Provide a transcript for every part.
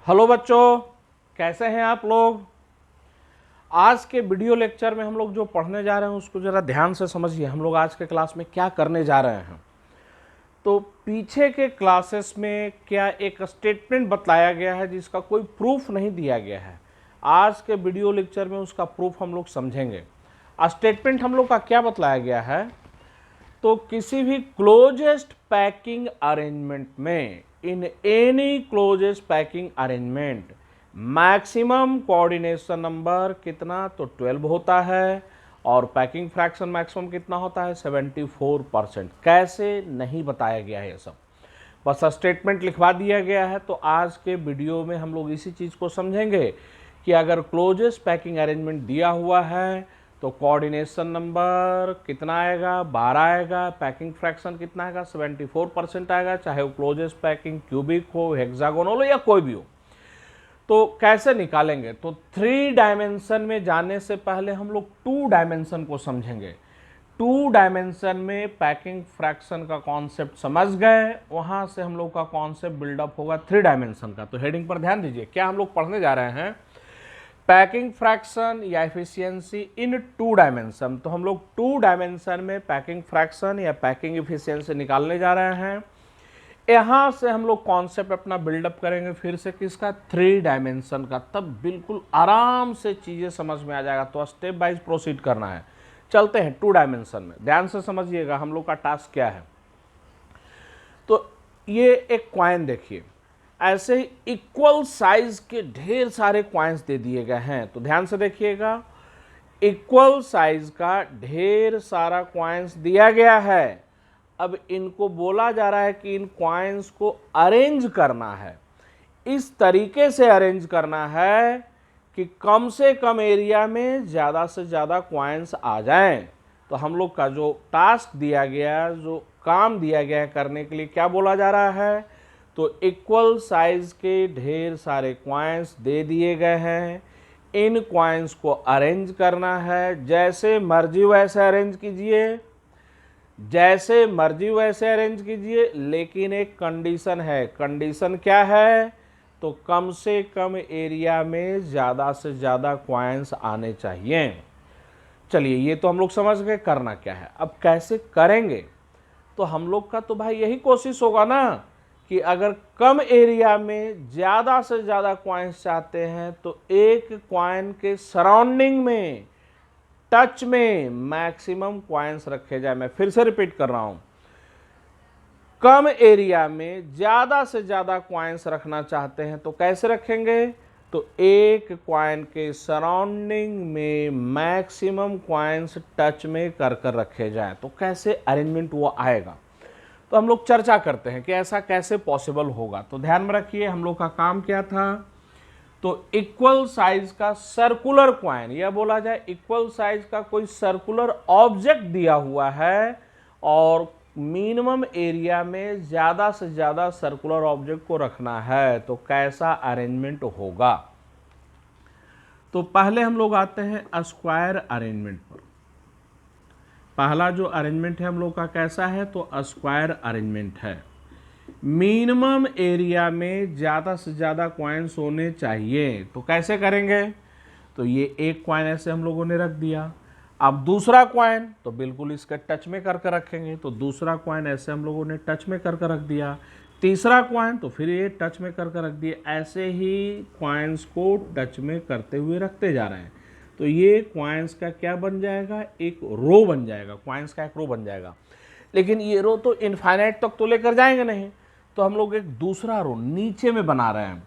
Hello बच्चों, कैसे हैं आप लोग। आज के वीडियो लेक्चर में हम लोग जो पढ़ने जा रहे हैं उसको ज़रा ध्यान से समझिए। हम लोग आज के क्लास में क्या करने जा रहे हैं। तो पीछे के क्लासेस में क्या एक स्टेटमेंट बताया गया है जिसका कोई प्रूफ नहीं दिया गया है। आज के वीडियो लेक्चर में उसका प्रूफ हम लोग समझेंगे। स्टेटमेंट हम लोग का क्या बतलाया गया है, तो किसी भी क्लोजेस्ट पैकिंग अरेंजमेंट में, in any closest packing arrangement, maximum coordination number कितना, तो 12 होता है और पैकिंग फ्रैक्शन मैक्सिमम कितना होता है, 74%। कैसे नहीं बताया गया है ये सब, बस स्टेटमेंट लिखवा दिया गया है। तो आज के वीडियो में हम लोग इसी चीज़ को समझेंगे कि अगर क्लोजेस्ट पैकिंग अरेंजमेंट दिया हुआ है तो कोऑर्डिनेशन नंबर कितना आएगा, 12 आएगा। पैकिंग फ्रैक्शन कितना आएगा, 74% आएगा, चाहे वो क्लोजेस्ट पैकिंग क्यूबिक हो, हेक्सागोनल हो या कोई भी हो। तो कैसे निकालेंगे, तो 3 डायमेंशन में जाने से पहले हम लोग 2 डायमेंशन को समझेंगे। 2 डायमेंशन में पैकिंग फ्रैक्शन का कॉन्सेप्ट समझ गए, वहां से हम लोग का कॉन्सेप्ट बिल्डअप होगा 3 डायमेंशन का। तो हेडिंग पर ध्यान दीजिए, क्या हम लोग पढ़ने जा रहे हैं, पैकिंग फ्रैक्शन या एफिशिएंसी इन 2 डायमेंशन। तो हम लोग 2 डायमेंशन में पैकिंग फ्रैक्शन या पैकिंग एफिशिएंसी निकालने जा रहे हैं। यहां से हम लोग कॉन्सेप्ट अपना बिल्डअप करेंगे फिर से किसका, 3 डायमेंशन का। तब बिल्कुल आराम से चीजें समझ में आ जाएगा। तो स्टेप वाइज प्रोसीड करना है। चलते हैं 2 डायमेंशन में, ध्यान से समझिएगा हम लोग का टास्क क्या है। तो ये एक कॉइन देखिए, ऐसे ही इक्वल साइज के ढेर सारे कॉइन्स दे दिए गए हैं। तो ध्यान से देखिएगा, इक्वल साइज का ढेर सारा कॉइन्स दिया गया है। अब इनको बोला जा रहा है कि इन कॉइन्स को अरेंज करना है, इस तरीके से अरेंज करना है कि कम से कम एरिया में ज़्यादा से ज़्यादा कॉइन्स आ जाएं। तो हम लोग का जो टास्क दिया गया, जो काम दिया गया है करने के लिए, क्या बोला जा रहा है, तो इक्वल साइज के ढेर सारे कॉइन्स दे दिए गए हैं। इन कॉइन्स को अरेंज करना है, जैसे मर्जी वैसे अरेंज कीजिए, जैसे मर्जी वैसे अरेंज कीजिए, लेकिन एक कंडीशन है। कंडीशन क्या है, तो कम से कम एरिया में ज़्यादा से ज़्यादा कॉइन्स आने चाहिए। चलिए, ये तो हम लोग समझ गए करना क्या है। अब कैसे करेंगे, तो हम लोग का तो भाई यही कोशिश होगा ना कि अगर कम एरिया में ज़्यादा से ज़्यादा कॉइन्स चाहते हैं तो एक कॉइन के सराउंडिंग में, टच में मैक्सिमम कॉइन्स रखे जाए। मैं फिर से रिपीट कर रहा हूं, कम एरिया में ज़्यादा से ज़्यादा कॉइन्स रखना चाहते हैं तो कैसे रखेंगे, तो एक कॉइन के सराउंडिंग में मैक्सिमम कॉइन्स टच में कर कर रखे जाएं। तो कैसे अरेंजमेंट वो आएगा, तो हम लोग चर्चा करते हैं कि ऐसा कैसे पॉसिबल होगा। तो ध्यान में रखिए, हम लोग का काम क्या था, तो इक्वल साइज का सर्कुलर कॉइन, यह बोला जाए इक्वल साइज का कोई सर्कुलर ऑब्जेक्ट दिया हुआ है और मिनिमम एरिया में ज़्यादा से ज़्यादा सर्कुलर ऑब्जेक्ट को रखना है। तो कैसा अरेंजमेंट होगा, तो पहले हम लोग आते हैं स्क्वायर अरेंजमेंट पर। पहला जो अरेंजमेंट है हम लोग का कैसा है, तो स्क्वायर अरेंजमेंट है। मिनिमम एरिया में ज़्यादा से ज़्यादा कॉइन्स होने चाहिए। तो कैसे करेंगे, तो ये एक कॉइन ऐसे हम लोगों ने रख दिया। अब दूसरा कॉइन तो बिल्कुल इसके टच में करके रखेंगे, तो दूसरा कॉइन ऐसे हम लोगों ने टच में करके रख दिया। तीसरा कॉइन तो फिर ये टच में करके रख दिए। ऐसे ही कॉइन्स को टच में करते हुए रखते जा रहे हैं। तो ये कॉइन्स का क्या बन जाएगा, एक रो बन जाएगा। कॉइन्स का एक रो बन जाएगा, लेकिन ये रो तो इनफाइनाइट तक तो लेकर जाएंगे नहीं। तो हम लोग एक दूसरा रो नीचे में बना रहे हैं।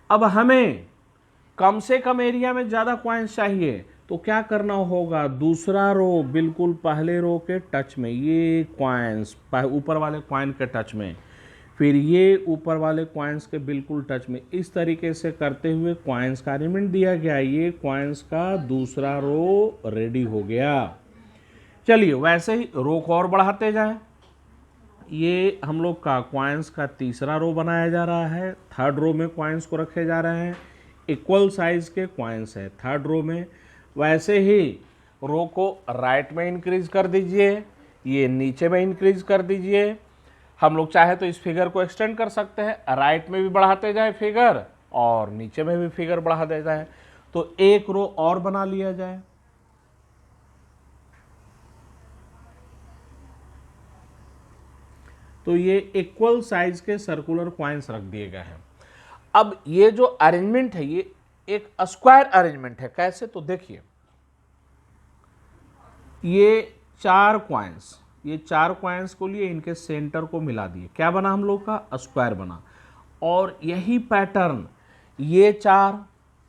अब हमें कम से कम एरिया में ज़्यादा कॉइन्स चाहिए, तो क्या करना होगा, दूसरा रो बिल्कुल पहले रो के टच में, ये कॉइन्स ऊपर वाले कॉइन के टच में, फिर ये ऊपर वाले कॉइन्स के बिल्कुल टच में, इस तरीके से करते हुए कॉइन्स का अरेंजमेंट दिया गया। ये कॉइन्स का दूसरा रो रेडी हो गया। चलिए, वैसे ही रो को और बढ़ाते जाएं। ये हम लोग का कॉइन्स का तीसरा रो बनाया जा रहा है। थर्ड रो में कॉइन्स को रखे जा रहे हैं, इक्वल साइज के कॉइन्स है थर्ड रो में। वैसे ही रो को राइट में इंक्रीज कर दीजिए, ये नीचे में इंक्रीज कर दीजिए। हम लोग चाहे तो इस फिगर को एक्सटेंड कर सकते हैं, राइट में भी बढ़ाते जाए फिगर और नीचे में भी फिगर बढ़ा देता है। तो एक रो और बना लिया जाए। तो ये इक्वल साइज के सर्कुलर कॉइन्स रख दिए गए हैं। अब ये जो अरेंजमेंट है ये एक स्क्वायर अरेंजमेंट है। कैसे? तो देखिए, ये चार कॉइन्स को लिए इनके सेंटर को मिला दिए, क्या बना हम लोग का? स्क्वायर बना। और यही पैटर्न ये चार,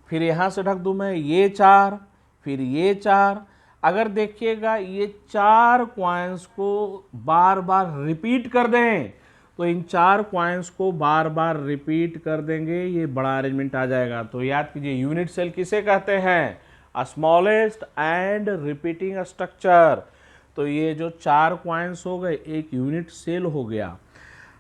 फिर यहाँ से ढक दूं मैं, ये चार, फिर ये चार। अगर देखिएगा ये चार कॉइन्स को बार बार रिपीट कर दें तो इन चार कॉइन्स को बार बार रिपीट कर देंगे, ये बड़ा अरेंजमेंट आ जाएगा। तो याद कीजिए, यूनिट सेल किसे कहते हैं? Smallest and repeating structure. तो ये जो चार कॉइन्स हो गए एक यूनिट सेल हो गया।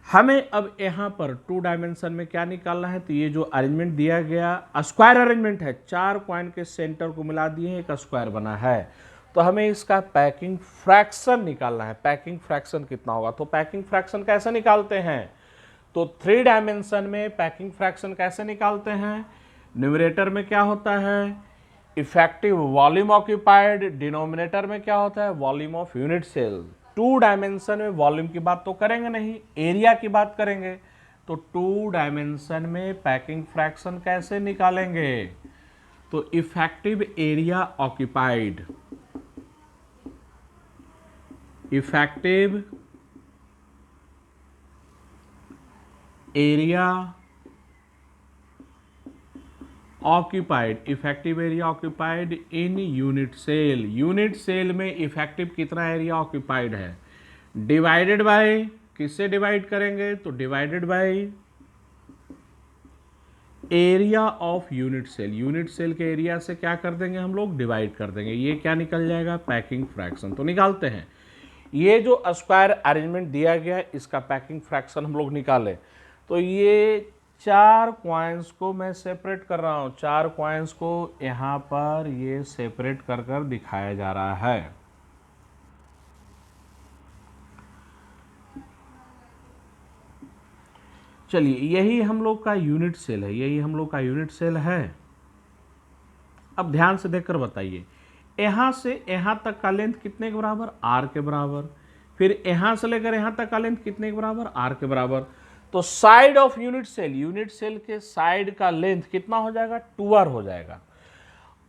हमें अब यहाँ पर 2 डायमेंशन में क्या निकालना है? तो ये जो अरेंजमेंट दिया गया स्क्वायर अरेंजमेंट है, चार कॉइन के सेंटर को मिला दिए एक स्क्वायर बना है। तो हमें इसका पैकिंग फ्रैक्शन निकालना है। पैकिंग फ्रैक्शन कितना होगा? तो पैकिंग फ्रैक्शन कैसे निकालते हैं? तो 3 डायमेंशन में पैकिंग फ्रैक्शन कैसे निकालते हैं? न्यूमरेटर में क्या होता है? Effective volume occupied. डिनोमिनेटर में क्या होता है? Volume of unit cell. 2 dimension में वॉल्यूम की बात तो करेंगे नहीं, एरिया की बात करेंगे। तो 2 डायमेंशन में पैकिंग फ्रैक्शन कैसे निकालेंगे? तो effective area occupied, effective area occupied, effective area occupied in unit cell. Unit cell में इफेक्टिव कितना एरिया ऑक्यूपाइड है? डिवाइडेड बाय, किससे डिवाइड करेंगे? तो divided by area of unit cell. Unit cell के एरिया से क्या कर देंगे हम लोग? डिवाइड कर देंगे। ये क्या निकल जाएगा? Packing fraction. तो निकालते हैं। ये जो स्क्वायर अरेंजमेंट दिया गया इसका पैकिंग फ्रैक्शन हम लोग निकालें। तो ये चार कॉइन्स को मैं सेपरेट कर रहा हूँ, चार कॉइन्स को यहाँ पर ये सेपरेट कर कर दिखाया जा रहा है। चलिए, यही हम लोग का यूनिट सेल है, यही हम लोग का यूनिट सेल है। अब ध्यान से देखकर बताइए, यहाँ से यहाँ तक का लेंथ कितने के बराबर? आर के बराबर। फिर यहाँ से लेकर यहाँ तक का लेंथ कितने के बराबर? आर के बराबर। तो साइड ऑफ यूनिट सेल के साइड का लेंथ कितना हो जाएगा? 2r हो जाएगा।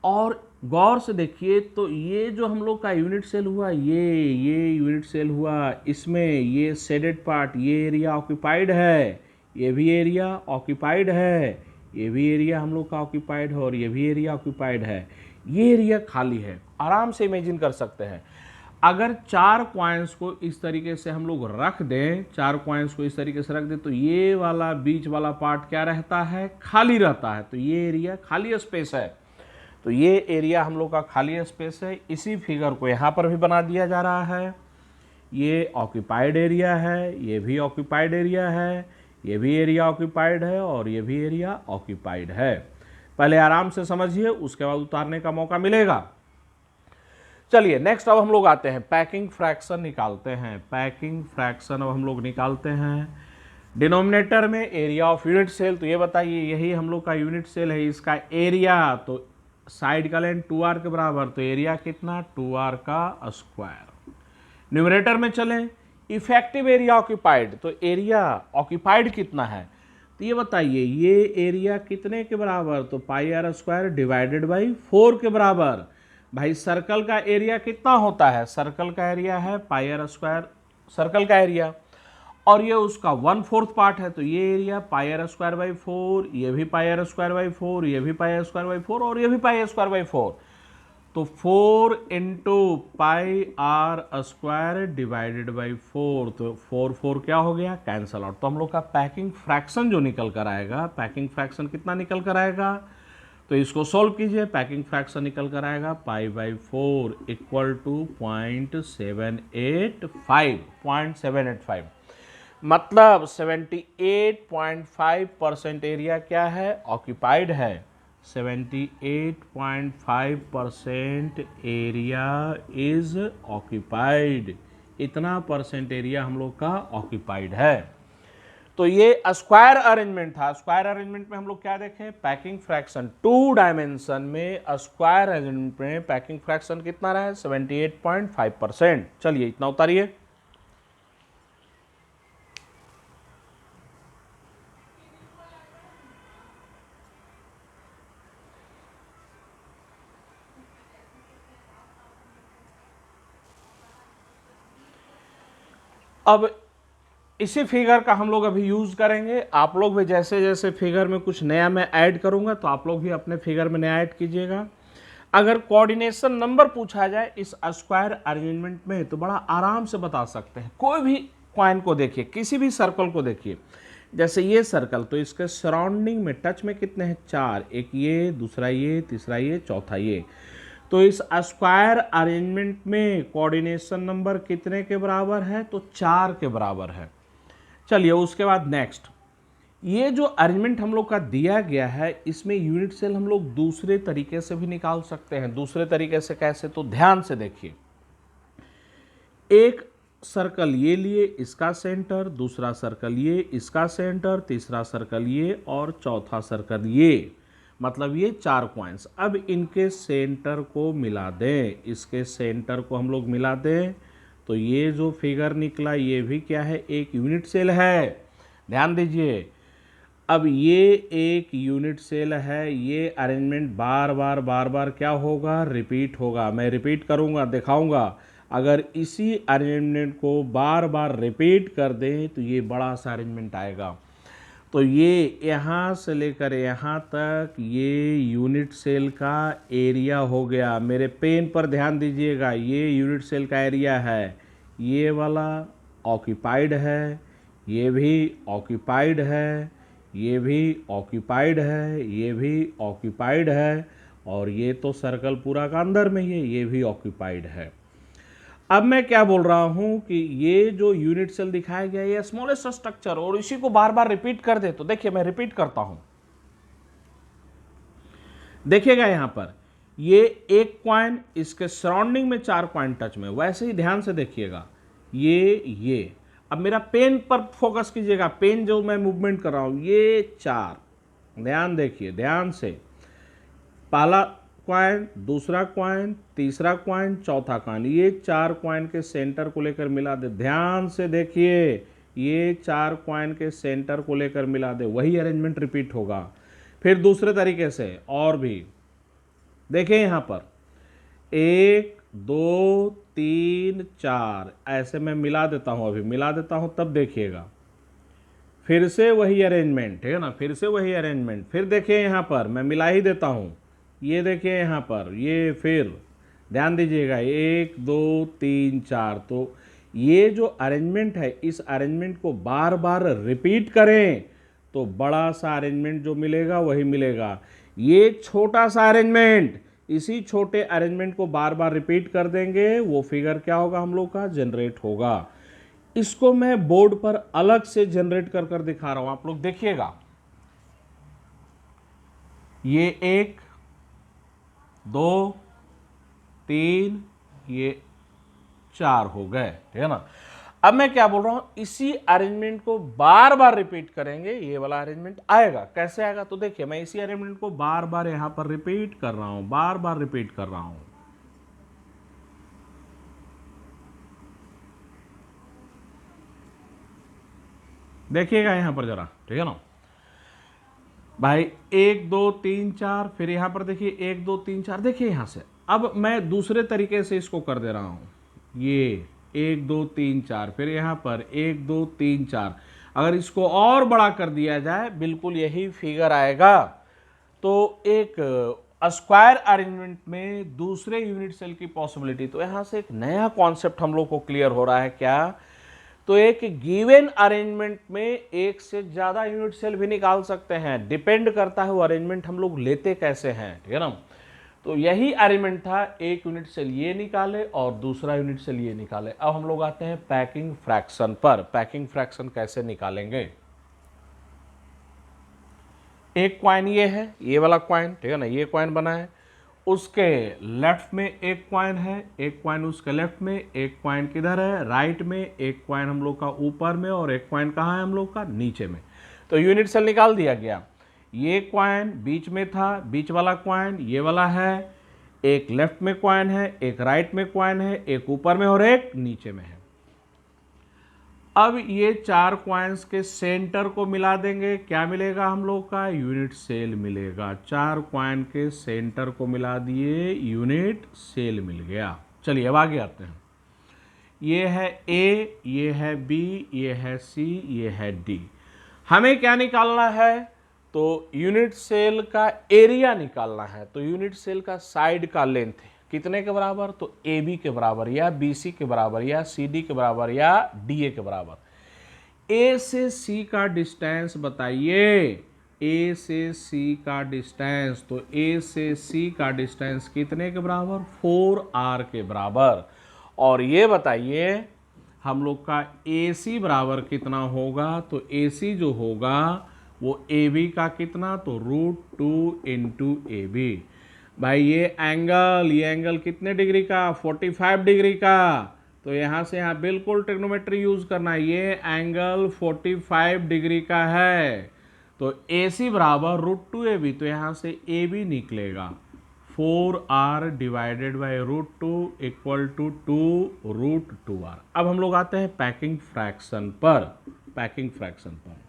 और गौर से देखिए, तो ये जो हम लोग का यूनिट सेल हुआ, ये यूनिट सेल हुआ, इसमें ये शेडेड पार्ट, ये एरिया ऑक्यूपाइड है, ये भी एरिया ऑक्यूपाइड है, ये भी एरिया हम लोग का ऑक्यूपाइड है, और ये भी एरिया ऑक्यूपाइड है। ये एरिया खाली है। आराम से इमेजिन कर सकते हैं, अगर चार कॉइन्स को इस तरीके से हम लोग रख दें, चार कॉइन्स को इस तरीके से रख दें, तो ये वाला बीच वाला पार्ट क्या रहता है? खाली रहता है। तो ये एरिया खाली स्पेस है। तो ये एरिया हम लोग का खाली स्पेस है। इसी फिगर को यहाँ पर भी बना दिया जा रहा है। ये ऑक्यूपाइड एरिया है, ये भी ऑक्यूपाइड एरिया है, ये भी एरिया ऑक्यूपाइड है, और ये भी एरिया ऑक्यूपाइड है। पहले आराम से समझिए, उसके बाद उतारने का मौका मिलेगा। चलिए नेक्स्ट, अब हम लोग आते हैं पैकिंग फ्रैक्शन निकालते हैं। पैकिंग फ्रैक्शन अब हम लोग निकालते हैं। डिनोमिनेटर में एरिया ऑफ यूनिट सेल, तो ये बताइए, यही हम लोग का यूनिट सेल है, इसका एरिया तो साइड का लेंथ 2r के बराबर, तो एरिया कितना? 2r का स्क्वायर। न्यूमरेटर में चलें, इफेक्टिव एरिया ऑक्यूपाइड, तो एरिया ऑक्यूपाइड कितना है? तो ये बताइए, ये एरिया कितने के बराबर? तो पाई आर स्क्वायर डिवाइडेड बाई 4 के बराबर। भाई सर्कल का एरिया कितना होता है? सर्कल का एरिया है पाई आर स्क्वायर, सर्कल का एरिया, और ये उसका 1/4 पार्ट है। तो ये area pi r square by 4, ये भी पाई आर स्क्वायर बाई 4, ये भी पाई आर स्क्वायर बाई 4, और ये भी पाई आर स्क्वायर बाई 4। तो 4 into pi r square divided by 4, तो 4 क्या हो गया? Cancel out. तो हम लोग का पैकिंग फ्रैक्शन जो निकल कर आएगा, पैकिंग फ्रैक्शन कितना निकल कर आएगा? तो इसको सॉल्व कीजिए। पैकिंग फ्रैक्शन निकल कर आएगा पाई बाई 4 इक्वल टू 0.785। मतलब 78.5% एरिया क्या है? ऑक्यूपाइड है। 78.5% एरिया इज ऑक्यूपाइड। इतना परसेंट एरिया हम लोग का ऑक्यूपाइड है। तो ये स्क्वायर अरेंजमेंट था। स्क्वायर अरेंजमेंट में हम लोग क्या देखें, पैकिंग फ्रैक्शन 2 डायमेंशन में स्क्वायर अरेंजमेंट में पैकिंग फ्रैक्शन कितना रहा है 78.5%। चलिए इतना उतारिए। अब इसी फिगर का हम लोग अभी यूज करेंगे। आप लोग भी जैसे जैसे फिगर में कुछ नया मैं ऐड करूंगा तो आप लोग भी अपने फिगर में नया ऐड कीजिएगा। अगर कोऑर्डिनेशन नंबर पूछा जाए इस स्क्वायर अरेंजमेंट में तो बड़ा आराम से बता सकते हैं। कोई भी कॉइन को देखिए, किसी भी सर्कल को देखिए, जैसे ये सर्कल, तो इसके सराउंडिंग में टच में कितने हैं 4, एक ये, दूसरा ये, तीसरा ये, चौथा ये। तो इस स्क्वायर अरेंजमेंट में कोऑर्डिनेशन नंबर कितने के बराबर है, तो 4 के बराबर है। चलिए उसके बाद नेक्स्ट, ये जो अरेंजमेंट हम लोग का दिया गया है इसमें यूनिट सेल हम लोग दूसरे तरीके से भी निकाल सकते हैं। दूसरे तरीके से कैसे, तो ध्यान से देखिए। एक सर्कल ये लिए, इसका सेंटर, दूसरा सर्कल ये, इसका सेंटर, तीसरा सर्कल ये और चौथा सर्कल ये, मतलब ये 4 कॉइन्स। अब इनके सेंटर को मिला दें, इसके सेंटर को हम लोग मिला दें तो ये जो फिगर निकला ये भी क्या है, एक यूनिट सेल है। ध्यान दीजिए, अब ये एक यूनिट सेल है। ये अरेंजमेंट बार बार क्या होगा, रिपीट होगा। मैं रिपीट करूँगा, दिखाऊंगा। अगर इसी अरेंजमेंट को बार बार रिपीट कर दें तो ये बड़ा सा अरेंजमेंट आएगा। तो ये यहाँ से लेकर यहाँ तक ये यूनिट सेल का एरिया हो गया। मेरे पेन पर ध्यान दीजिएगा, ये यूनिट सेल का एरिया है। ये वाला ऑक्यूपाइड है, ये भी ऑक्यूपाइड है, ये भी ऑक्यूपाइड है, ये भी ऑक्यूपाइड है और ये तो सर्कल पूरा का अंदर में ही है, ये भी ऑक्यूपाइड है। अब मैं क्या बोल रहा हूं कि ये जो यूनिट सेल दिखाया गया ये स्मॉलेस्ट स्ट्रक्चर और इसी को बार बार रिपीट कर दे तो देखिए मैं रिपीट करता हूं। देखिएगा यहां पर ये एक कॉइन, इसके सराउंडिंग में 4 कॉइन टच में, वैसे ही ध्यान से देखिएगा ये। अब मेरा पेन पर फोकस कीजिएगा, पेन जो मैं मूवमेंट कर रहा हूं, ये 4, ध्यान देखिए ध्यान से। पहला क्वाइन, दूसरा क्वाइन, तीसरा क्वाइन, चौथा क्वाइन, ये 4 क्वाइन के सेंटर को लेकर मिला दे। ध्यान से देखिए, ये 4 क्वाइन के सेंटर को लेकर मिला दे, वही अरेंजमेंट रिपीट होगा। फिर दूसरे तरीके से और भी देखिए, यहां पर 1 2 3 4 ऐसे मैं मिला देता हूं, अभी मिला देता हूं, तब देखिएगा फिर से वही अरेंजमेंट है ना, फिर से वही अरेंजमेंट। फिर देखिए यहां पर मैं मिला ही देता हूं, ये देखिए यहाँ पर, ये फिर ध्यान दीजिएगा 1 2 3 4। तो ये जो अरेंजमेंट है इस अरेंजमेंट को बार बार रिपीट करें तो बड़ा सा अरेंजमेंट जो मिलेगा वही मिलेगा। ये छोटा सा अरेंजमेंट, इसी छोटे अरेंजमेंट को बार बार रिपीट कर देंगे, वो फिगर क्या होगा हम लोग का, जनरेट होगा। इसको मैं बोर्ड पर अलग से जनरेट कर कर दिखा रहा हूं, आप लोग देखिएगा। ये 1 2 3 ये 4 हो गए, ठीक है ना। अब मैं क्या बोल रहा हूं, इसी अरेंजमेंट को बार बार रिपीट करेंगे, ये वाला अरेंजमेंट आएगा। कैसे आएगा, तो देखिए मैं इसी अरेंजमेंट को बार बार यहां पर रिपीट कर रहा हूं, बार बार रिपीट कर रहा हूं। देखिएगा यहां पर जरा, ठीक है ना भाई। 1 2 3 4, फिर यहां पर देखिए 1 2 3 4, देखिए यहां से। अब मैं दूसरे तरीके से इसको कर दे रहा हूं, ये 1 2 3 4, फिर यहां पर 1 2 3 4। अगर इसको और बड़ा कर दिया जाए बिल्कुल यही फिगर आएगा। तो एक स्क्वायर अरेंजमेंट में दूसरे यूनिट सेल की पॉसिबिलिटी, तो यहां से एक नया कॉन्सेप्ट हम लोग को क्लियर हो रहा है। क्या, तो एक गिवन अरेंजमेंट में एक से ज्यादा यूनिट सेल भी निकाल सकते हैं। डिपेंड करता है वो अरेंजमेंट हम लोग लेते कैसे हैं, ठीक है ना। तो यही अरेंजमेंट था, एक यूनिट सेल ये निकाले और दूसरा यूनिट सेल ये निकाले। अब हम लोग आते हैं पैकिंग फ्रैक्शन पर। पैकिंग फ्रैक्शन कैसे निकालेंगे, एक क्वाइन ये है, ये वाला क्वाइन, ठीक है ना, ये क्वाइन बना है, उसके लेफ्ट में एक कॉइन है, एक कॉइन उसके लेफ्ट में, एक कॉइन किधर है राइट में, एक कॉइन हम लोग का ऊपर में और एक कॉइन कहाँ है हम लोग का नीचे में। तो यूनिट सेल निकाल दिया गया। ये कॉइन बीच में था, बीच वाला कॉइन ये वाला है, एक लेफ्ट में कॉइन है, एक राइट में कॉइन है, एक ऊपर में और एक नीचे में है। अब ये चार कॉइन्स के सेंटर को मिला देंगे, क्या मिलेगा हम लोग का? यूनिट सेल मिलेगा। चार कॉइन के सेंटर को मिला दिए, यूनिट सेल मिल गया। चलिए अब आगे आते हैं। ये है ए, ये है बी, ये है सी, ये है डी। हमें क्या निकालना है? तो यूनिट सेल का एरिया निकालना है। तो यूनिट सेल का साइड का लेंथ कितने के बराबर? तो ए बी के बराबर या बी सी के बराबर या सी डी के बराबर या डी ए के बराबर। ए से सी का डिस्टेंस बताइए, ए से सी का डिस्टेंस। तो ए से सी का डिस्टेंस कितने के बराबर? 4r के बराबर। और ये बताइए हम लोग का ए सी बराबर कितना होगा? तो ए सी जो होगा वो ए बी का कितना? तो √2 इंटू ए बी। भाई ये एंगल कितने डिग्री का? 45 डिग्री का। तो यहाँ से यहाँ बिल्कुल ट्रिग्नोमेट्री यूज करना है। ये एंगल 45 डिग्री का है। तो ए सी बराबर √2 ए बी। तो यहाँ से ए बी निकलेगा 4r divided by √2 equal to 2√2r। अब हम लोग आते हैं पैकिंग फ्रैक्शन पर। पैकिंग फ्रैक्शन पर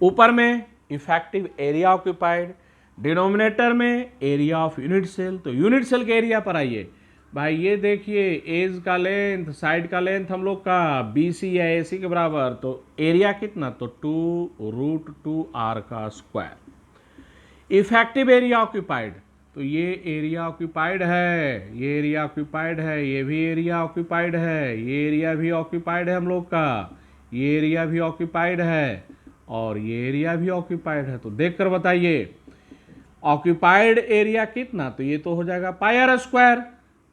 ऊपर में इफेक्टिव एरिया ऑक्यूपाइड, डिनोमिनेटर में एरिया ऑफ यूनिट सेल। तो यूनिट सेल के एरिया पर आइए भाई। ये देखिए एज का लेंथ, साइड का लेंथ हम लोग का बी सी या ए सी के बराबर। तो एरिया कितना? तो 2√2r का स्क्वायर। इफेक्टिव एरिया ऑक्यूपाइड, तो ये एरिया ऑक्यूपाइड है, ये एरिया ऑक्यूपाइड है, ये भी एरिया ऑक्यूपाइड है, ये एरिया भी ऑक्यूपाइड है हम लोग का, ये एरिया भी ऑक्यूपाइड है और ये एरिया भी ऑक्यूपाइड है। तो देखकर बताइए ऑक्यूपाइड एरिया कितना? तो ये तो हो जाएगा पाई स्क्वायर,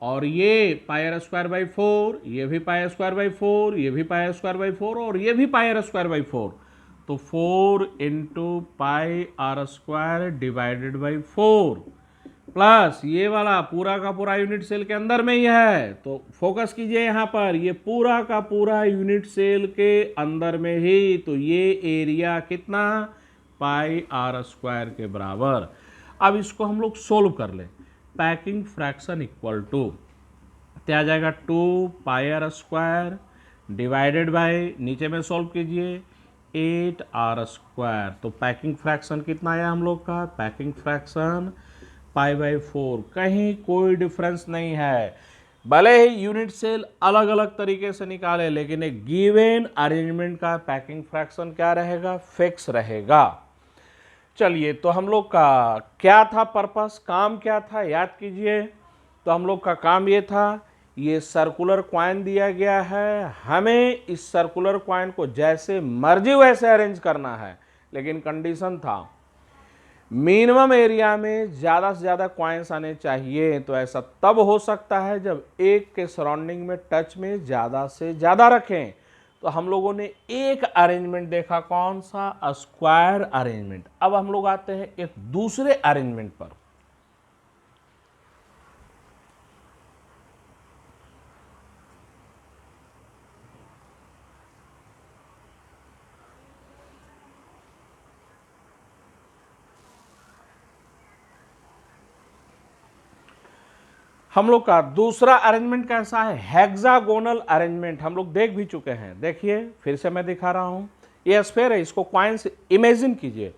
और ये पाई स्क्वायर बाई 4, ये भी पाई स्क्वायर बाई 4, ये भी पाई स्क्वायर बाई 4 और ये भी पाई स्क्वायर बाई 4। तो 4 into pi r square divided by 4 plus ये वाला पूरा का पूरा यूनिट सेल के अंदर में ही है। तो फोकस कीजिए यहाँ पर, ये पूरा का पूरा यूनिट सेल के अंदर में ही। तो ये एरिया कितना? पाई आर स्क्वायर के बराबर। अब इसको हम लोग सोल्व कर लें। पैकिंग फ्रैक्शन इक्वल टू क्या आ जाएगा? 2 पाई आर स्क्वायर डिवाइडेड बाई, नीचे में सोल्व कीजिए, 8r स्क्वायर। तो पैकिंग फ्रैक्शन कितना आया हम लोग का? Packing fraction pi by 4। कहीं कोई डिफरेंस नहीं है, भले ही यूनिट सेल अलग अलग तरीके से निकाले, लेकिन एक गिवन अरेंजमेंट का पैकिंग फ्रैक्शन क्या रहेगा? फिक्स रहेगा। चलिए तो हम लोग का क्या था पर्पस, काम क्या था, याद कीजिए। तो हम लोग का काम ये था, ये सर्कुलर कॉइन दिया गया है, हमें इस सर्कुलर कॉइन को जैसे मर्जी वैसे अरेंज करना है, लेकिन कंडीशन था मिनिमम एरिया में ज़्यादा से ज़्यादा कॉइन्स आने चाहिए। तो ऐसा तब हो सकता है जब एक के सराउंडिंग में टच में ज़्यादा से ज़्यादा रखें। तो हम लोगों ने एक अरेंजमेंट देखा, कौन सा? Square arrangement. अब हम लोग आते हैं एक दूसरे अरेंजमेंट पर। हम लोग का दूसरा अरेंजमेंट कैसा है? Hexagonal arrangement. हम लोग देख भी चुके हैं, देखिए फिर से मैं दिखा रहा हूं। ये स्फेयर है, इसको कॉइन से इमेजिन कीजिए।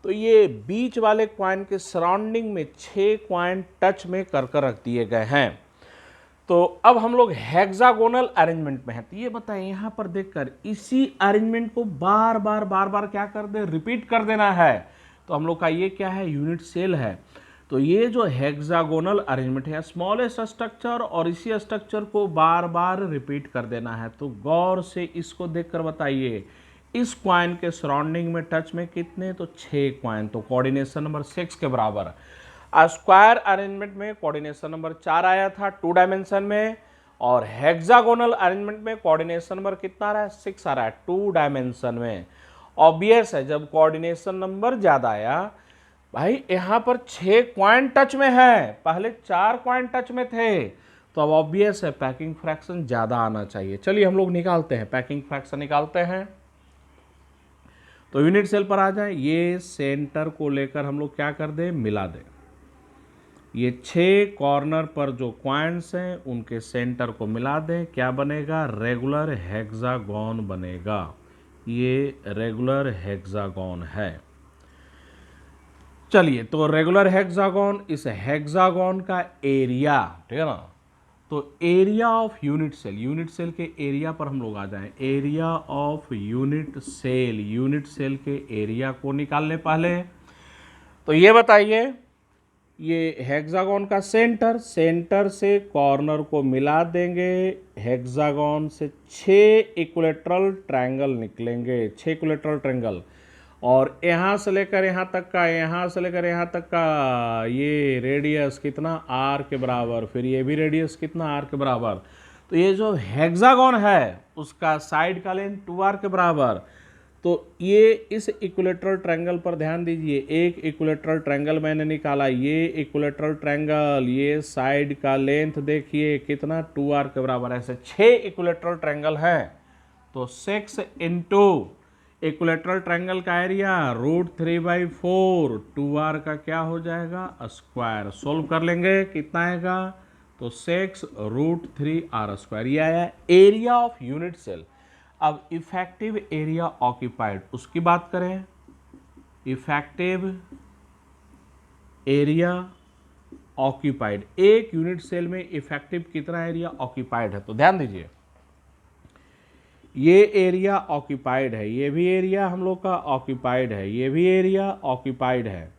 तो ये बीच वाले कॉइन के सराउंडिंग में 6 कॉइन टच में कर रख दिए गए हैं। तो अब हम लोग हेक्सागोनल अरेंजमेंट में हैं। तो ये बताएं यहां पर देखकर इसी अरेंजमेंट को बार बार क्या कर दे? रिपीट कर देना है। तो हम लोग का ये क्या है? यूनिट सेल है। तो ये जो हेक्सागोनल अरेंजमेंट है, स्मॉलेस्ट स्ट्रक्चर, और इसी स्ट्रक्चर को बार बार रिपीट कर देना है। तो गौर से इसको देखकर बताइए, इस क्वाइन के सराउंडिंग में टच में कितने? तो 6 क्वाइन। तो कोऑर्डिनेशन नंबर 6 के बराबर। स्क्वायर अरेंजमेंट में कोऑर्डिनेशन नंबर 4 आया था 2 डायमेंशन में, और हेक्सागोनल अरेंजमेंट में कोऑर्डिनेशन नंबर कितना आ रहा है? 6 आ रहा है 2 डायमेंशन में। ऑब्वियस है जब कोऑर्डिनेशन नंबर ज़्यादा आया भाई यहाँ पर 6 कॉइन टच में है, पहले 4 कॉइन टच में थे, तो अब ऑब्वियस है पैकिंग फ्रैक्शन ज़्यादा आना चाहिए। चलिए हम लोग निकालते हैं, पैकिंग फ्रैक्शन निकालते हैं। तो यूनिट सेल पर आ जाए, ये सेंटर को लेकर हम लोग क्या कर दें, मिला दें। ये 6 कॉर्नर पर जो क्वाइंस हैं उनके सेंटर को मिला दें, क्या बनेगा, रेगुलर हेक्सागोन बनेगा। ये रेगुलर हेक्सागोन है। चलिए, तो रेगुलर हेक्सागोन, इस हेक्सागोन का एरिया, ठीक है ना, तो area of unit cell, unit cell के एरिया पर हम लोग आ जाएं। Area of unit cell, unit cell के एरिया को निकाल लें पहले। तो ये बताइए, ये हेक्सागोन का सेंटर, सेंटर से कॉर्नर को मिला देंगे, हेक्सागोन से 6 इक्विलेटरल ट्रायंगल निकलेंगे, 6 इक्विलेटरल ट्रायंगल। और यहाँ से लेकर यहाँ तक का, यहाँ से लेकर यहाँ तक का ये रेडियस कितना, आर के बराबर, फिर ये भी रेडियस कितना, आर के बराबर। तो ये जो हेक्सागोन है उसका साइड का लेंथ 2r के बराबर। तो ये इस इक्विलेटरल ट्रायंगल पर ध्यान दीजिए, एक इक्विलेटरल ट्रायंगल मैंने निकाला, ये इक्विलेटरल ट्रायंगल, ये साइड का लेंथ देखिए कितना, 2r के बराबर। ऐसे 6 इक्विलेटरल ट्रायंगल है, तो 6 इंटू इक्विलेटरल ट्रायंगल का एरिया √3/4, 2r का क्या हो जाएगा, स्क्वायर। सोल्व कर लेंगे, कितना आएगा, तो 6 √3r²। ये आया एरिया ऑफ यूनिट सेल। अब इफेक्टिव एरिया ऑक्यूपाइड, उसकी बात करें। इफेक्टिव एरिया ऑक्यूपाइड, एक यूनिट सेल में इफेक्टिव कितना एरिया ऑक्यूपाइड है, तो ध्यान दीजिए, ये एरिया ऑक्यूपाइड है, ये भी एरिया हम लोग का ऑक्यूपाइड है, ये भी एरिया ऑक्यूपाइड है,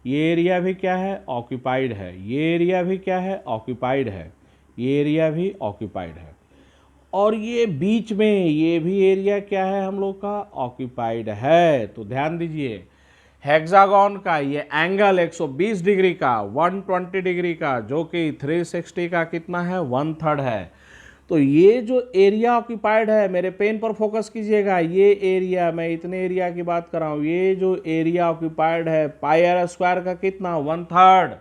ये एरिया भी क्या है, ऑक्यूपाइड है, ये एरिया भी क्या है, ऑक्यूपाइड है, ये एरिया भी ऑक्यूपाइड है, और ये बीच में ये भी एरिया क्या है हम लोग का, ऑक्यूपाइड है। तो ध्यान दीजिए, हेक्सागोन का ये एंगल 120 डिग्री का, 120 डिग्री का, जो कि 360 का कितना है, 1/3 है। तो ये जो एरिया ऑक्यूपाइड है, मेरे पेन पर फोकस कीजिएगा, ये एरिया, मैं इतने एरिया की बात कर रहा हूँ, ये जो एरिया ऑक्यूपाइड है πr² का कितना, 1/3।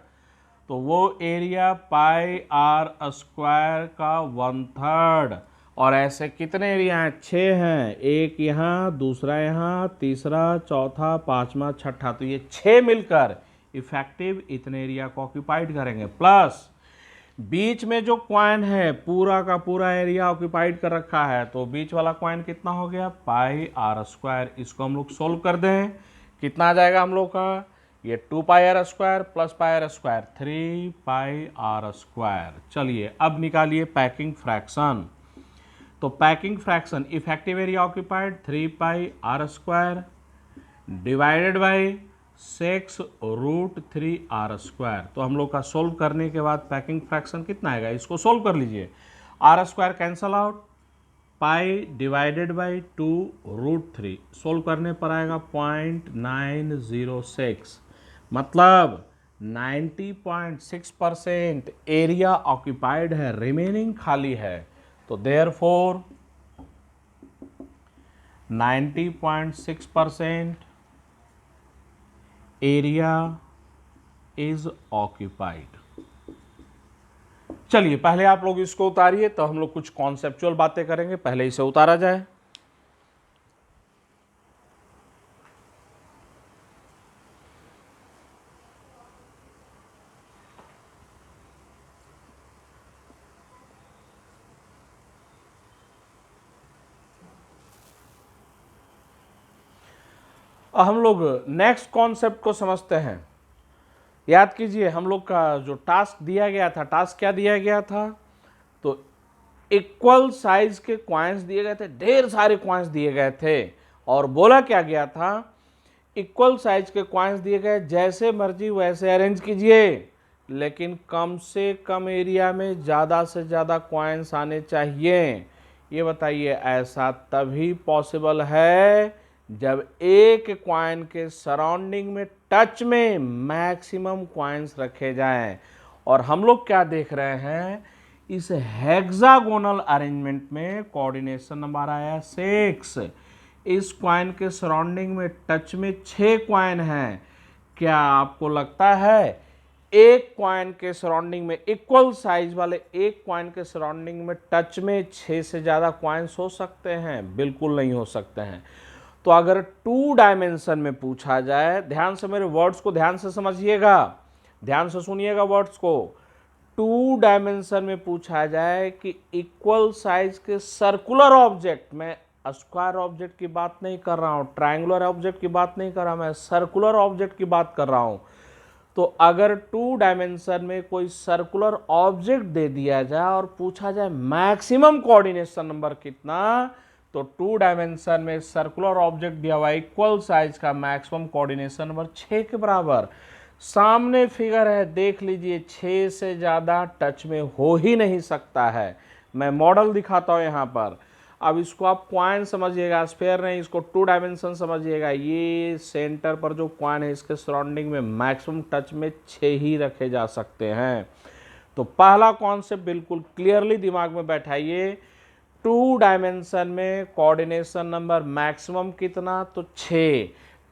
तो वो एरिया πr² का 1/3। और ऐसे कितने एरिया हैं, 6 हैं, एक यहाँ, दूसरा यहाँ, तीसरा, चौथा, पांचवा, छठा। तो ये 6 मिलकर इफेक्टिव इतने एरिया को ऑक्यूपाइड करेंगे। प्लस बीच में जो क्वाइन है पूरा का पूरा एरिया ऑक्यूपाइड कर रखा है, तो बीच वाला क्वाइन कितना हो गया, πr²। इसको हम लोग सोल्व कर दें, कितना आ जाएगा हम लोग का, ये 2πr² प्लस πr², 3πr²। चलिए अब निकालिए पैकिंग फ्रैक्शन। तो packing fraction, effective area occupied 3πr² divided by 6 √3r²। तो हम लोग का सोल्व करने के बाद पैकिंग फ्रैक्शन कितना आएगा, इसको सोल्व कर लीजिए। r² cancel out, pi divided by 2 √3, solve करने पर आएगा 0.906, मतलब 90.6% एरिया ऑक्यूपाइड है, रिमेनिंग खाली है। तो देयरफॉर 90.6% एरिया इज ऑक्यूपाइड। चलिए पहले आप लोग इसको उतारिए, तो हम लोग कुछ कॉन्सेप्चुअल बातें करेंगे, पहले इसे उतारा जाए। हम लोग नेक्स्ट कॉन्सेप्ट को समझते हैं। याद कीजिए, हम लोग का जो टास्क दिया गया था, टास्क क्या दिया गया था, तो इक्वल साइज के क्वाइंस दिए गए थे, ढेर सारे क्वाइंस दिए गए थे, और बोला क्या गया था, इक्वल साइज के क्वाइंस दिए गए, जैसे मर्जी वैसे अरेंज कीजिए, लेकिन कम से कम एरिया में ज़्यादा से ज़्यादा क्वाइंस आने चाहिए। ये बताइए, ऐसा तभी पॉसिबल है जब एक क्वाइन के सराउंडिंग में टच में मैक्सिमम क्वाइंस रखे जाएं। और हम लोग क्या देख रहे हैं, इस हेक्सागोनल अरेंजमेंट में कोऑर्डिनेशन नंबर आया 6। इस क्वाइन के सराउंडिंग में टच में 6 क्वाइन हैं। क्या आपको लगता है एक कॉइन के सराउंडिंग में, इक्वल साइज वाले एक कॉइन के सराउंडिंग में टच में 6 से ज़्यादा कॉइन्स हो सकते हैं? बिल्कुल नहीं हो सकते हैं। तो अगर 2 डायमेंशन में पूछा जाए, ध्यान से मेरे वर्ड्स को ध्यान से समझिएगा, ध्यान से सुनिएगा वर्ड्स को। 2 डायमेंशन में पूछा जाए कि इक्वल साइज के सर्कुलर ऑब्जेक्ट, मैं स्क्वायर ऑब्जेक्ट की बात नहीं कर रहा हूं, ट्रायंगुलर ऑब्जेक्ट की बात नहीं कर रहा, मैं सर्कुलर ऑब्जेक्ट की बात कर रहा हूं। तो अगर 2 डायमेंशन में कोई सर्कुलर ऑब्जेक्ट दे दिया जाए और पूछा जाए मैक्सिमम कोऑर्डिनेशन नंबर कितना, तो 2 डायमेंशन में सर्कुलर ऑब्जेक्ट दिया हुआ इक्वल साइज का मैक्सिमम कोऑर्डिनेशन नंबर 6 के बराबर। सामने फिगर है, देख लीजिए, 6 से ज़्यादा टच में हो ही नहीं सकता है। मैं मॉडल दिखाता हूँ यहाँ पर। अब इसको आप क्वाइन समझिएगा, स्फेयर नहीं, इसको 2 डायमेंशन समझिएगा। ये सेंटर पर जो क्वाइन है इसके सराउंडिंग में मैक्सिमम टच में 6 ही रखे जा सकते हैं। तो पहला कॉन्सेप्ट बिल्कुल क्लियरली दिमाग में बैठाइए। 2 डायमेंशन में कोऑर्डिनेशन नंबर मैक्सिमम कितना, तो 6।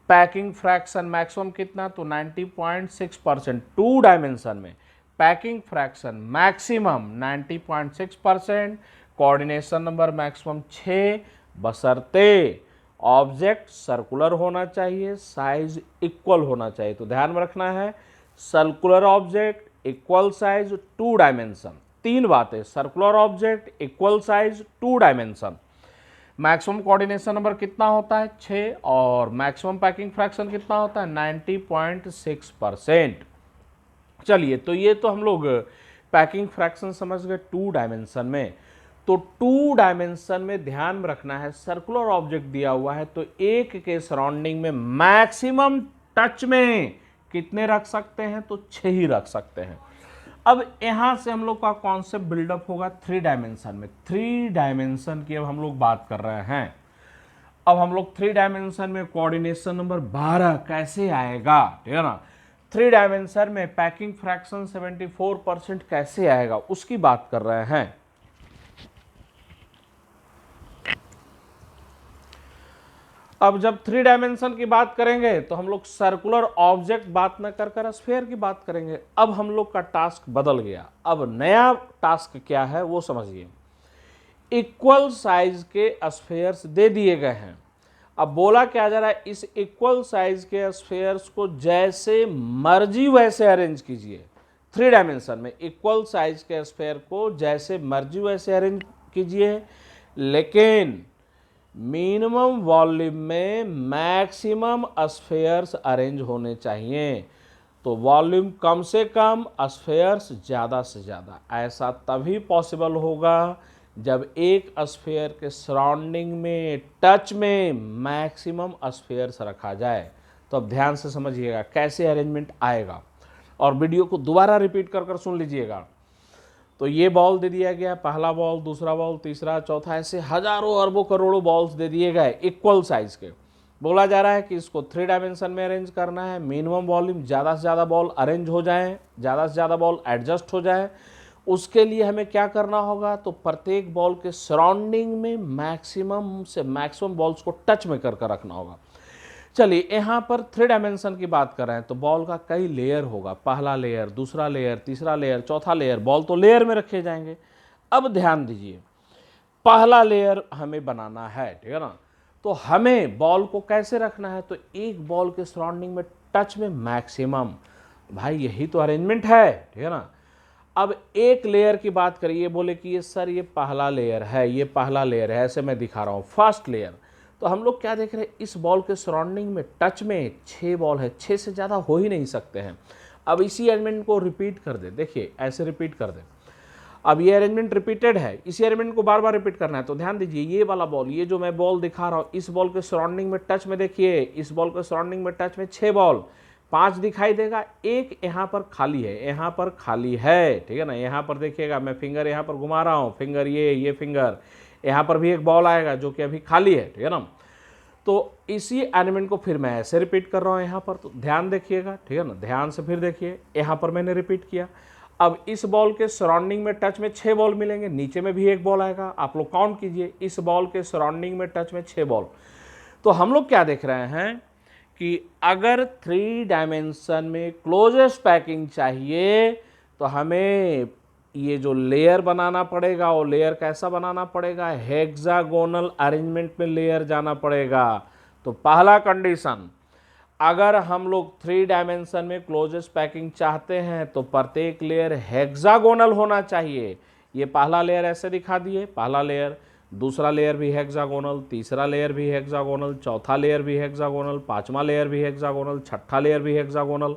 पैकिंग फ्रैक्शन मैक्सिमम कितना, तो 90.6%। 2 डायमेंशन में packing fraction maximum 90.6%, coordination number maximum 6, बशर्ते ऑब्जेक्ट सर्कुलर होना चाहिए, साइज इक्वल होना चाहिए। तो ध्यान में रखना है, circular object, equal size, 2 dimension, 3 बातें, circular object, equal size, 2 dimension. Maximum coordination number कितना होता है, 6, और मैक्सिमम पैकिंग फ्रैक्शन कितना होता है, 90.6%। चलिए, तो ये तो हम लोग पैकिंग फ्रैक्शन समझ गए 2 डायमेंशन में। तो 2 डायमेंशन में ध्यान में रखना है, सर्कुलर ऑब्जेक्ट दिया हुआ है तो एक के सराउंडिंग में मैक्सिमम टच में कितने रख सकते हैं, तो 6 ही रख सकते हैं। अब यहां से हम लोग का कॉन्सेप्ट बिल्डअप होगा 3 डायमेंशन में। 3 डायमेंशन की अब हम लोग बात कर रहे हैं। अब हम लोग 3 डायमेंशन में कोऑर्डिनेशन नंबर 12 कैसे आएगा, ठीक है ना। 3 डायमेंशन में पैकिंग फ्रैक्शन 74% कैसे आएगा, उसकी बात कर रहे हैं। अब जब 3 डायमेंशन की बात करेंगे तो हम लोग सर्कुलर ऑब्जेक्ट बात न कर स्फीयर की बात करेंगे। अब हम लोग का टास्क बदल गया। अब नया टास्क क्या है वो समझिए। इक्वल साइज के स्फीयर्स दे दिए गए हैं। अब बोला क्या जा रहा है, इस इक्वल साइज के स्फीयर्स को जैसे मर्जी वैसे अरेंज कीजिए। 3 डायमेंशन में इक्वल साइज के स्फीयर को जैसे मर्जी वैसे अरेंज कीजिए, लेकिन मिनिमम वॉल्यूम में मैक्सिमम स्फीयर्स अरेंज होने चाहिए। तो वॉल्यूम कम से कम, स्फीयर्स ज़्यादा से ज़्यादा। ऐसा तभी पॉसिबल होगा जब एक स्फीयर के सराउंडिंग में टच में मैक्सिमम स्फीयर्स रखा जाए। तो अब ध्यान से समझिएगा कैसे अरेंजमेंट आएगा, और वीडियो को दोबारा रिपीट कर सुन लीजिएगा। तो ये बॉल दे दिया गया, पहला बॉल, दूसरा बॉल, तीसरा, चौथा, ऐसे हजारों अरबों करोड़ों बॉल्स दे दिए गए इक्वल साइज के। बोला जा रहा है कि इसको 3 डायमेंशन में अरेंज करना है। मिनिमम वॉल्यूम, ज़्यादा से ज़्यादा बॉल अरेंज हो जाए, ज़्यादा से ज़्यादा बॉल एडजस्ट हो जाए। उसके लिए हमें क्या करना होगा, तो प्रत्येक बॉल के सराउंडिंग में मैक्सिमम से मैक्सिमम बॉल्स को टच में कर रखना होगा। चलिए, यहाँ पर 3 डायमेंशन की बात कर रहे हैं तो बॉल का कई लेयर होगा। पहला लेयर, दूसरा लेयर, तीसरा लेयर, चौथा लेयर, बॉल तो लेयर में रखे जाएंगे। अब ध्यान दीजिए, पहला लेयर हमें बनाना है, ठीक है ना। तो हमें बॉल को कैसे रखना है, तो एक बॉल के सराउंडिंग में टच में मैक्सिमम, भाई यही तो अरेंजमेंट है, ठीक है ना। अब एक लेयर की बात करिए, बोले कि ये सर ये पहला लेयर है, ये पहला लेयर है, ऐसे मैं दिखा रहा हूँ फर्स्ट लेयर। तो हम लोग क्या देख रहे हैं, इस बॉल के सराउंडिंग में टच में 6 बॉल है, 6 से ज़्यादा हो ही नहीं सकते हैं। अब इसी अरेंजमेंट को रिपीट कर दे, देखिए ऐसे रिपीट कर दे। अब ये अरेंजमेंट रिपीटेड है, इसी अरेंजमेंट को बार बार रिपीट करना है। तो ध्यान दीजिए, ये वाला बॉल, ये जो मैं बॉल दिखा रहा हूँ, इस बॉल के सराउंडिंग में टच में देखिए, इस बॉल के सराउंडिंग में टच में 6 बॉल, 5 दिखाई देगा, एक यहाँ पर खाली है, यहाँ पर खाली है, ठीक है ना। यहाँ पर देखिएगा, मैं फिंगर यहाँ पर घुमा रहा हूँ, फिंगर ये फिंगर, यहाँ पर भी एक बॉल आएगा जो कि अभी खाली है, ठीक है ना। तो इसी एलिमेंट को फिर मैं ऐसे रिपीट कर रहा हूँ यहाँ पर। तो ध्यान देखिएगा, ठीक है ना, ध्यान से फिर देखिए, यहाँ पर मैंने रिपीट किया। अब इस बॉल के सराउंडिंग में टच में 6 बॉल मिलेंगे, नीचे में भी एक बॉल आएगा, आप लोग काउंट कीजिए, इस बॉल के सराउंडिंग में टच में 6 बॉल। तो हम लोग क्या देख रहे हैं कि अगर 3 डायमेंशन में क्लोजेस्ट पैकिंग चाहिए तो हमें ये जो लेयर बनाना पड़ेगा, वो लेयर कैसा बनाना पड़ेगा, हेक्सागोनल अरेंजमेंट में लेयर जाना पड़ेगा। तो पहला कंडीशन, अगर हम लोग 3 डायमेंशन में क्लोजेस्ट पैकिंग चाहते हैं तो प्रत्येक लेयर हेक्सागोनल होना चाहिए। ये पहला लेयर ऐसे दिखा दिए, पहला लेयर, दूसरा लेयर भी हेक्सागोनल, तीसरा लेयर भी हेक्सागोनल, चौथा लेयर भी हेक्सागोनल, पांचवा लेयर भी हेक्सागोनल, छठा लेयर भी हेक्सागोनल।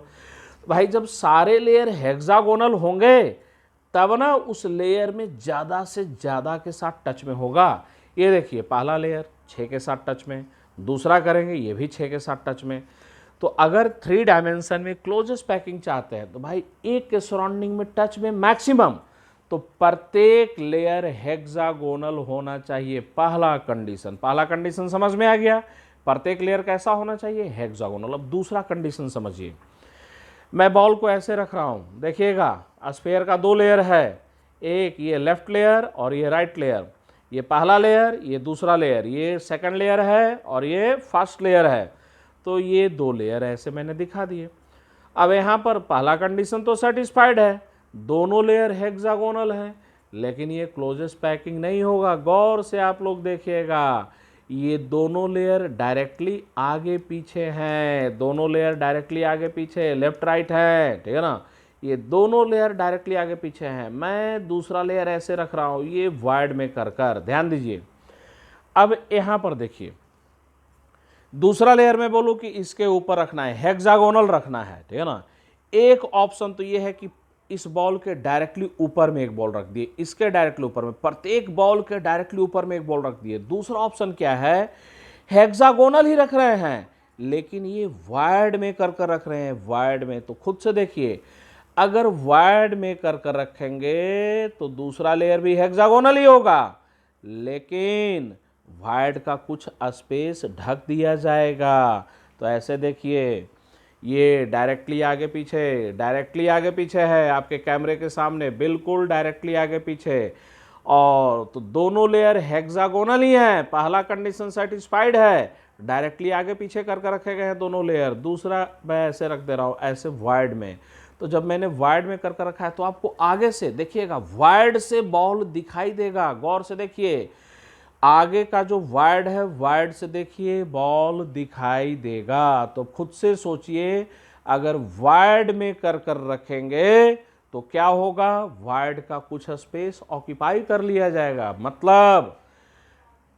भाई जब सारे लेयर हेक्सागोनल होंगे तब ना उस लेयर में ज़्यादा से ज़्यादा के साथ टच में होगा। ये देखिए पहला लेयर 6 के साथ टच में, दूसरा करेंगे ये भी 6 के साथ टच में। तो अगर 3 डायमेंशन में क्लोजेस्ट पैकिंग चाहते हैं तो भाई एक के सराउंडिंग में टच में मैक्सिमम, तो प्रत्येक लेयर हेक्सागोनल होना चाहिए। पहला कंडीशन समझ में आ गया, प्रत्येक लेयर कैसा होना चाहिए, हेक्सागोनल। अब दूसरा कंडीशन समझिए, मैं बॉल को ऐसे रख रहा हूं, देखिएगा स्फीयर का 2 लेयर है, एक ये लेफ्ट लेयर और ये राइट लेयर, ये पहला लेयर, ये दूसरा लेयर, ये सेकंड लेयर है और ये फर्स्ट लेयर है। तो ये 2 लेयर ऐसे मैंने दिखा दिए। अब यहाँ पर पहला कंडीशन तो सेटिस्फाइड है, दोनों लेयर हेक्सागोनल है, लेकिन ये क्लोजेस्ट पैकिंग नहीं होगा। गौर से आप लोग देखिएगा, ये दोनों लेयर डायरेक्टली आगे पीछे हैं, दोनों लेयर डायरेक्टली आगे पीछे लेफ्ट राइट है, ठीक है ना। ये दोनों लेयर डायरेक्टली आगे पीछे हैं। मैं दूसरा लेयर ऐसे रख रहा हूँ, ये वाइड में कर ध्यान दीजिए। अब यहाँ पर देखिए, दूसरा लेयर में बोलूँ कि इसके ऊपर रखना है, हेक्सागोनल रखना है, ठीक है ना। एक ऑप्शन तो ये है कि इस बॉल के डायरेक्टली ऊपर में एक बॉल रख दिए, इसके डायरेक्टली ऊपर में, प्रत्येक बॉल के डायरेक्टली ऊपर में एक बॉल रख दिए। दूसरा ऑप्शन क्या है, हेक्सागोनल ही रख रहे हैं लेकिन ये वाइड में कर रख रहे हैं, वाइड में। तो खुद से देखिए, अगर वाइड में कर रखेंगे तो दूसरा लेयर भी हेक्सागोनल ही होगा, लेकिन वाइड का कुछ स्पेस ढक दिया जाएगा। तो ऐसे देखिए, ये डायरेक्टली आगे पीछे है आपके कैमरे के सामने, बिल्कुल डायरेक्टली आगे पीछे। और तो दोनों लेयर हेक्सागोनल ही हैं, पहला कंडीशन सेटिस्फाइड है, डायरेक्टली आगे पीछे कर रखे गए हैं दोनों लेयर। दूसरा मैं ऐसे रख दे रहा हूँ, ऐसे वाइड में। तो जब मैंने वाइड में कर रखा है तो आपको आगे से देखिएगा वाइड से बॉल दिखाई देगा। गौर से देखिए, आगे का जो वाइड है, वाइड से देखिए बॉल दिखाई देगा। तो खुद से सोचिए, अगर वाइड में कर रखेंगे तो क्या होगा, वाइड का कुछ स्पेस ऑक्यूपाई कर लिया जाएगा। मतलब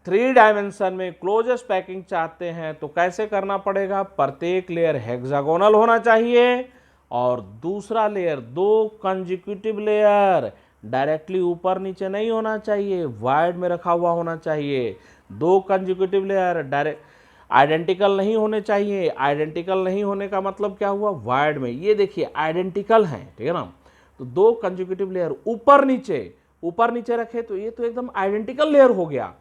3 डायमेंशन में क्लोजेस्ट पैकिंग चाहते हैं तो कैसे करना पड़ेगा, प्रत्येक लेयर हेक्सागोनल होना चाहिए और दूसरा लेयर 2 कंसेक्यूटिव लेयर डायरेक्टली ऊपर नीचे नहीं होना चाहिए, वाइड में रखा हुआ होना चाहिए। 2 कंसेक्यूटिव लेयर डायरेक्ट आइडेंटिकल नहीं होने चाहिए। आइडेंटिकल नहीं होने का मतलब क्या हुआ, वाइड में। ये देखिए आइडेंटिकल हैं, ठीक है ना। तो 2 कंसेक्यूटिव लेयर ऊपर नीचे रखे तो ये तो एकदम आइडेंटिकल लेयर हो गया।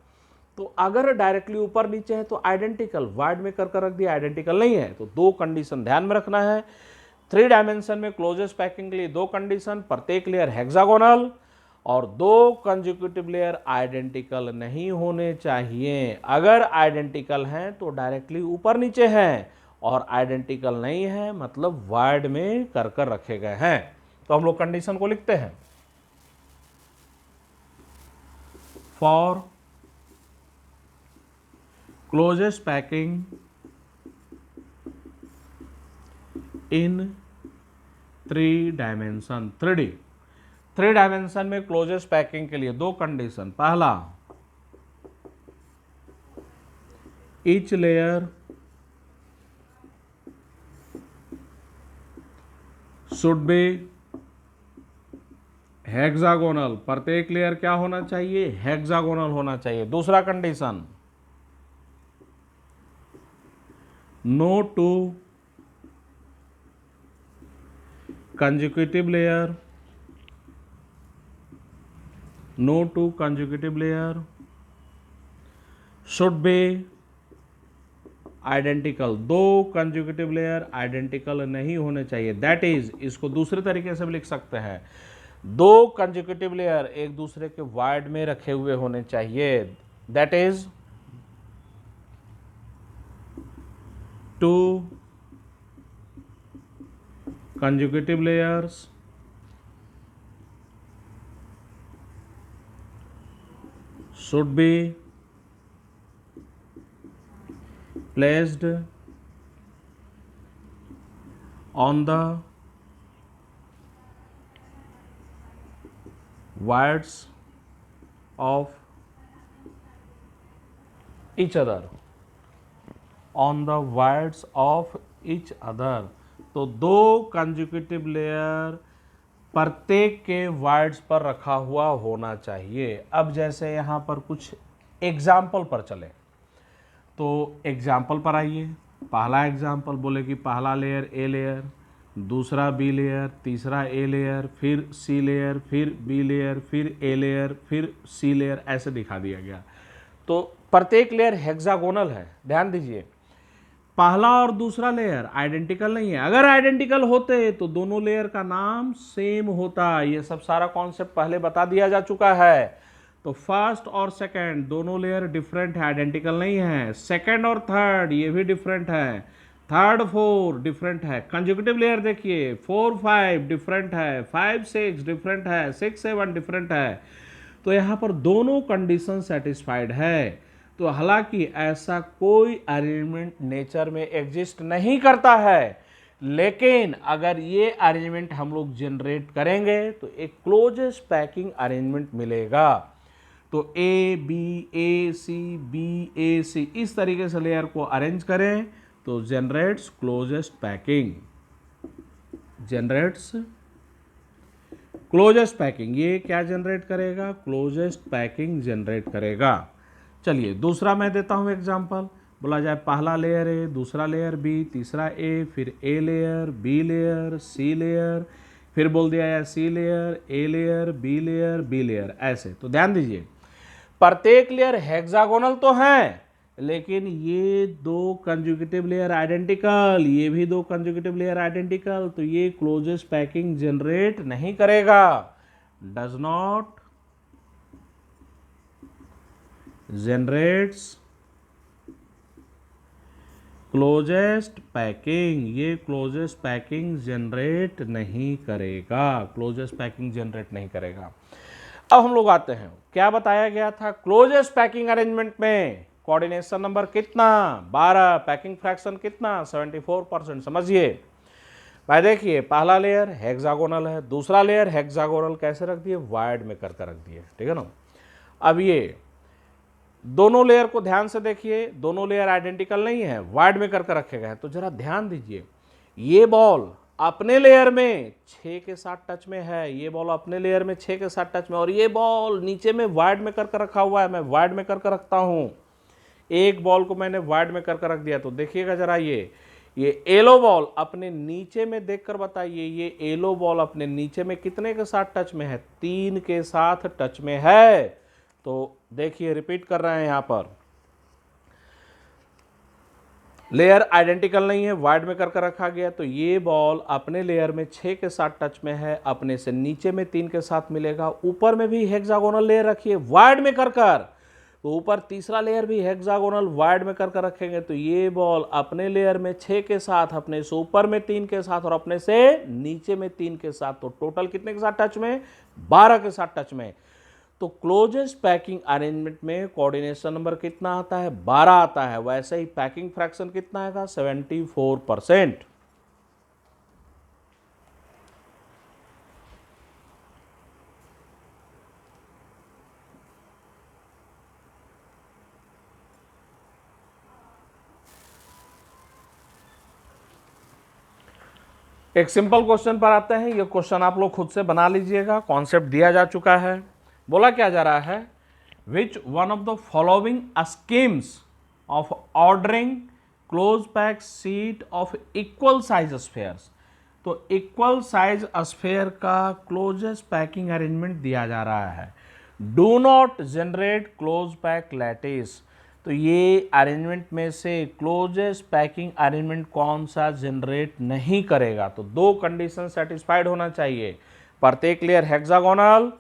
तो अगर डायरेक्टली ऊपर नीचे है तो आइडेंटिकल, वाइड में कर रख दिया आइडेंटिकल नहीं है। तो 2 कंडीशन ध्यान में रखना है। 3 डायमेंशन में क्लोजेस्ट पैकिंग के लिए 2 कंडीशन, प्रत्येक लेयर हेक्सागोनल और 2 कंसेक्यूटिव लेयर आइडेंटिकल नहीं होने चाहिए। अगर आइडेंटिकल हैं तो डायरेक्टली ऊपर नीचे हैं और आइडेंटिकल नहीं है मतलब वाइड में कर रखे गए हैं। तो हम लोग कंडीशन को लिखते हैं, for closest packing in 3 dimension, 3D 3 dimension में क्लोजेस्ट पैकिंग के लिए 2 कंडीशन। पहला, each layer should be hexagonal, प्रत्येक लेयर क्या होना चाहिए, हेक्सागोनल होना चाहिए। दूसरा condition, no two consecutive layer should be identical. 2 consecutive layer identical नहीं होने चाहिए। दैट इज, इसको दूसरे तरीके से भी लिख सकते हैं, 2 कंसेक्यूटिव लेयर एक दूसरे के वाइड में रखे हुए होने चाहिए। That is two consecutive layers should be placed on the wires of each other, on the wires of each other। तो दो कंजुकेटिव लेयर प्रत्येक के वायर्स पर रखा हुआ होना चाहिए। अब जैसे यहाँ पर कुछ एग्जाम्पल पर चले, तो एग्जाम्पल पर आइए। पहला एग्जाम्पल बोले कि पहला लेयर ए लेयर, दूसरा बी लेयर, तीसरा ए लेयर, फिर सी लेयर, फिर बी लेयर, फिर ए लेयर, फिर सी लेयर, ऐसे दिखा दिया गया। तो प्रत्येक लेयर हेक्सागोनल है। ध्यान दीजिए, पहला और दूसरा लेयर आइडेंटिकल नहीं है। अगर आइडेंटिकल होते तो दोनों लेयर का नाम सेम होता। ये सब सारा कॉन्सेप्ट पहले बता दिया जा चुका है। तो फर्स्ट और सेकंड दोनों लेयर डिफरेंट है, आइडेंटिकल नहीं है। सेकंड और थर्ड ये भी डिफरेंट है। थर्ड फोर डिफरेंट है। कंजुकेटिव लेयर देखिए, 4 5 डिफरेंट है, 5 6 डिफरेंट है, 6 7 डिफरेंट है। तो यहाँ पर दोनों कंडीशन सेटिस्फाइड है। तो हालांकि ऐसा कोई अरेंजमेंट नेचर में एग्जिस्ट नहीं करता है, लेकिन अगर ये अरेंजमेंट हम लोग जनरेट करेंगे तो एक क्लोजेस्ट पैकिंग अरेंजमेंट मिलेगा। तो ए सी बी ए सी इस तरीके से लेयर को अरेंज करें तो generates closest packing, generates closest packing. ये क्या जनरेट करेगा? क्लोजेस्ट पैकिंग जनरेट करेगा। चलिए दूसरा मैं देता हूं एग्जांपल। बोला जाए पहला लेयर ए, दूसरा लेयर बी, तीसरा ए, फिर A layer, B layer, C layer, फिर बोल दिया जाए C layer, A layer, B layer, B layer, ऐसे। तो ध्यान दीजिए, प्रत्येक लेयर हेक्सागोनल तो है, लेकिन ये दो कंजुगेटिव लेयर आइडेंटिकल, ये भी दो कंजुगेटिव लेयर आइडेंटिकल, तो ये क्लोजेस्ट पैकिंग जनरेट नहीं करेगा। Does not generates closest packing, ये क्लोजेस्ट पैकिंग जनरेट नहीं करेगा, क्लोजेस्ट पैकिंग जनरेट नहीं करेगा। अब हम लोग आते हैं, क्या बताया गया था क्लोजेस्ट पैकिंग अरेंजमेंट में? कोऑर्डिनेशन नंबर कितना? 12। पैकिंग फ्रैक्शन कितना? 74%। समझिए भाई, देखिए पहला लेयर हेक्सागोनल है, दूसरा लेयर हेक्सागोनल कैसे रख दिए? वायर्ड में करके रख दिए, ठीक है ना। अब ये दोनों लेयर को ध्यान से देखिए, दोनों लेयर आइडेंटिकल नहीं है, वायर्ड में करके रखे गए हैं। तो जरा ध्यान दीजिए, ये बॉल अपने लेयर में 6 के साथ टच में है, ये बॉल अपने लेयर में 6 के साथ टच में, और ये बॉल नीचे में वायर्ड में करके रखा हुआ है। मैं वायर्ड में करके रखता हूं, एक बॉल को मैंने वायर्ड में करके रख दिया। तो देखिएगा जरा, ये येलो बॉल अपने नीचे में देखकर बताइए, ये येलो बॉल अपने नीचे में कितने के साथ टच में है? 3 के साथ टच में है। तो देखिए रिपीट कर रहे हैं, यहां पर लेयर आइडेंटिकल नहीं है, वायर्ड में करके रखा गया। तो ये बॉल अपने लेयर में 6 के साथ टच में है, अपने से नीचे में 3 के साथ मिलेगा। ऊपर में भी हेक्सागोनल लेयर रखिए वायर्ड में कर, तो ऊपर तीसरा लेयर भी हेक्सागोनल वायर्ड में करके रखेंगे। तो ये बॉल अपने लेयर में 6 के साथ, अपने से ऊपर में 3 के साथ और अपने से नीचे में 3 के साथ, तो टोटल कितने के साथ टच में? 12 के साथ टच में। तो क्लोजेस्ट पैकिंग अरेंजमेंट में कोऑर्डिनेशन नंबर कितना आता है? 12 आता है। वैसे ही पैकिंग फ्रैक्शन कितना आएगा? 74%। एक सिंपल क्वेश्चन पर आते हैं। ये क्वेश्चन आप लोग खुद से बना लीजिएगा, कॉन्सेप्ट दिया जा चुका है। बोला क्या जा रहा है? Which one of the following schemes of ordering close pack seat of equal size spheres. तो इक्वल साइज स्फेयर का क्लोजेस्ट पैकिंग अरेंजमेंट दिया जा रहा है। Do not generate close pack lattice. तो ये अरेंजमेंट में से क्लोजेस्ट पैकिंग अरेंजमेंट कौन सा जनरेट नहीं करेगा? तो दो कंडीशन सेटिस्फाइड होना चाहिए, प्रत्येक लेयर हेक्सागोनल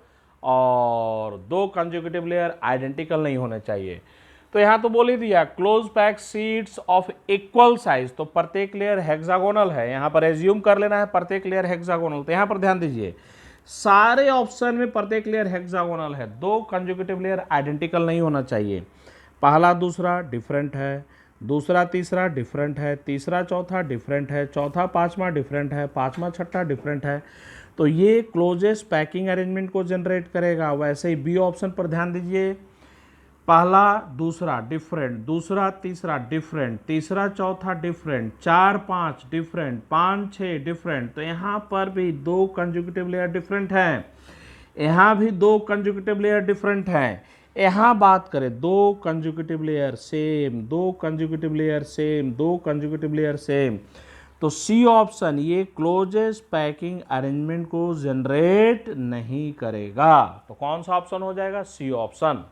और दो कंजुगेटिव लेयर आइडेंटिकल नहीं होने चाहिए। तो यहाँ तो बोल ही दिया close pack sheets of equal size, तो प्रत्येक लेयर हेक्सागोनल है, यहाँ पर एज्यूम कर लेना है प्रत्येक लेयर हेक्सागोनल। तो यहाँ पर ध्यान दीजिए सारे ऑप्शन में प्रत्येक लेयर हेक्सागोनल है, 2 कंसेक्यूटिव लेयर आइडेंटिकल नहीं होना चाहिए। पहला दूसरा डिफरेंट है, दूसरा तीसरा डिफरेंट है, तीसरा चौथा डिफरेंट है, चौथा पांचवा डिफरेंट है, पांचवा छठा डिफरेंट है। तो ये क्लोजेस्ट पैकिंग अरेंजमेंट को जनरेट करेगा। वैसे ही बी ऑप्शन पर ध्यान दीजिए, पहला दूसरा डिफरेंट, दूसरा तीसरा डिफरेंट, तीसरा चौथा डिफरेंट, 4 5 डिफरेंट, 5 6 डिफरेंट। तो यहाँ पर भी 2 कंसेक्यूटिव लेयर डिफरेंट हैं, यहाँ भी 2 कंसेक्यूटिव लेयर डिफरेंट हैं। यहाँ बात करें 2 consecutive layer same, 2 consecutive layer same, 2 consecutive layer same. तो सी ऑप्शन ये क्लोजेस्ट पैकिंग अरेंजमेंट को जनरेट नहीं करेगा। तो कौन सा ऑप्शन हो जाएगा? C option.